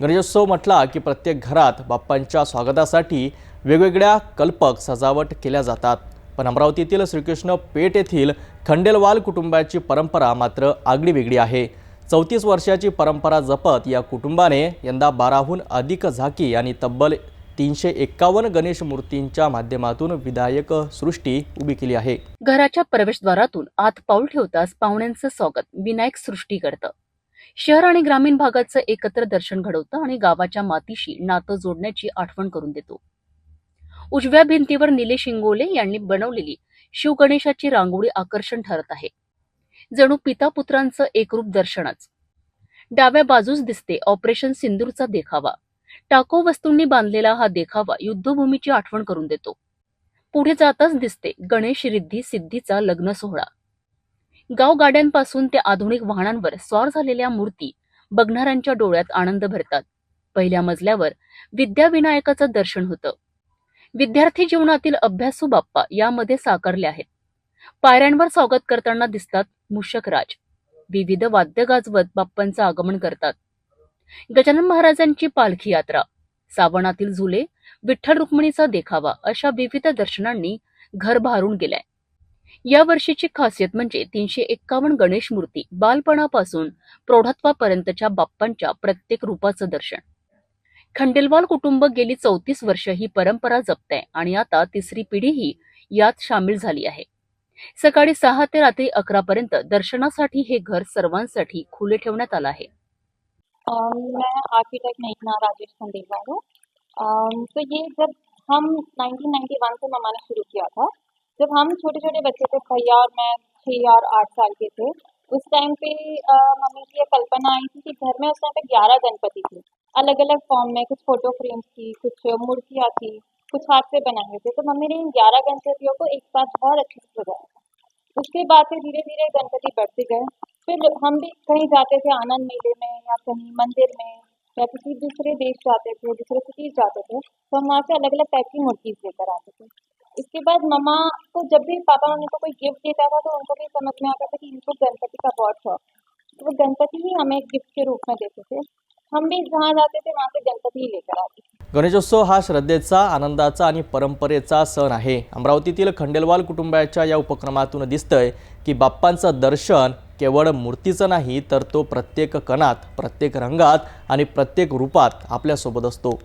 गणेशोत्सव म्हटला की प्रत्येक घरात बाप्पांच्या स्वागतासाठी वेगवेगळ्या कल्पक सजावट केल्या जातात। पण अमरावतीतील श्रीकृष्ण पेठ येथील खंडेलवाल कुटुंबाची परंपरा मात्र आगळी वेगळी आहे। 34 वर्षाची परंपरा जपत या कुटुंबाने यंदा 12हून अधिक झाकी आणि तब्बल 351 गणेश मूर्तींच्या माध्यमातून विधायक सृष्टी उभी केली आहे। घराच्या प्रवेशद्वारातून आत पाऊल ठेवताच पाहुण्यांचं स्वागत विनायक सृष्टी करतं। शहर आणि ग्रामीण भागाचं एकत्र दर्शन घडवतं आणि गावाच्या मातीशी नातं जोडण्याची आठवण करून देतो। उजव्या भिंतीवर निलेश इंगोले यांनी बनवलेली शिवगणेशाची रांगोळी आकर्षण ठरत आहे। जणू पिता पुत्रांचं एकरूप दर्शनच। डाव्या बाजूस दिसते ऑपरेशन सिंदूरचा देखावा। टाको वस्तूंनी बांधलेला हा देखावा युद्धभूमीची आठवण करून देतो। पुढे जाताच दिसते गणेश रिद्धी सिद्धीचा लग्न सोहळा। गाव गाड्यांपासून ते आधुनिक वाहनांवर स्वार झालेल्या मूर्ती बघणाऱ्यांच्या डोळ्यात आनंद भरतात। पहिल्या मजल्यावर विद्याविनायकाचं दर्शन होतं। विद्यार्थी जीवनातील अभ्यासू बाप्पा यामध्ये साकारले आहेत। पायऱ्यांवर स्वागत करताना दिसतात मूषक राज। विविध वाद्य गाजवत बाप्पांचं आगमन करतात। गजानन महाराजांची पालखी यात्रा, सावणातील झुले, विठ्ठल रुक्मिणीचा देखावा अशा विविध दर्शनांनी घर भारून गेलाय। या वर्षीची खासियत म्हणजे 351 गणेश मूर्ती बालपणापासून प्रौढत्वापर्यंतच्या बाप्पांच्या प्रत्येक रूपाचं दर्शन। खंडेलवाल कुटुंब गेली 34 वर्ष ही परंपरा जपते आणि आता तिसरी पिढीही यात सामील झाली आहे। सकाळी 6 ते रात्री 11 पर्यंत दर्शनासाठी हे घर सर्वांसाठी खुले ठेवण्यात आलं आहे। मैं आर्किटेक्ट मेघना राजेश खंडेलवाल हूँ। तो ये जब हम 1991 से मम्मा ने शुरू किया था, जब हम छोटे छोटे बच्चे थे, भैया और मैं 6 और 8 साल के थे, उस टाइम पे मम्मी की ये कल्पना आई थी कि घर में उस टाइम पे 11 गणपति थे, अलग अलग फॉर्म में। कुछ फोटो फ्रेम्स थी, कुछ मूर्तियाँ थी, कुछ हाथ से बनाए थे। तो मम्मी ने इन 11 गणपतियों को एक साथ बहुत अच्छे से सजाया था। उसके बाद से धीरे धीरे गणपति बढ़ते गए। फिर हम भी कहीं जाते थे आनंद मेले में या कहीं मंदिर में या किसी दूसरे देश जाते थे, दूसरे सिटीज जाते थे, तो हम वहाँ से अलग अलग टाइप की मूर्तिज लेकर आते थे। इसके बाद मम्मा को जब भी पापा मम्मी को कोई गिफ्ट देता था तो उनको भी समझ में आता था कि इनको गणपति का बहुत शौक, तो वो गणपति ही हमें गिफ्ट के रूप में देते थे। हम भी जहाँ जाते थे वहाँ से गणपति ही लेकर आते थे। गणेशोत्सव हा श्रद्धेचा, आनंदाचा आणि परंपरेचा सण आहे। अमरावतीतील खंडेलवाल कुटुंबाच्या या उपक्रमातून दिसतंय की बाप्पांचं दर्शन केवळ मूर्तीचं नाही तर तो प्रत्येक कणात, प्रत्येक रंगात आणि प्रत्येक रूपात आपल्यासोबत असतो।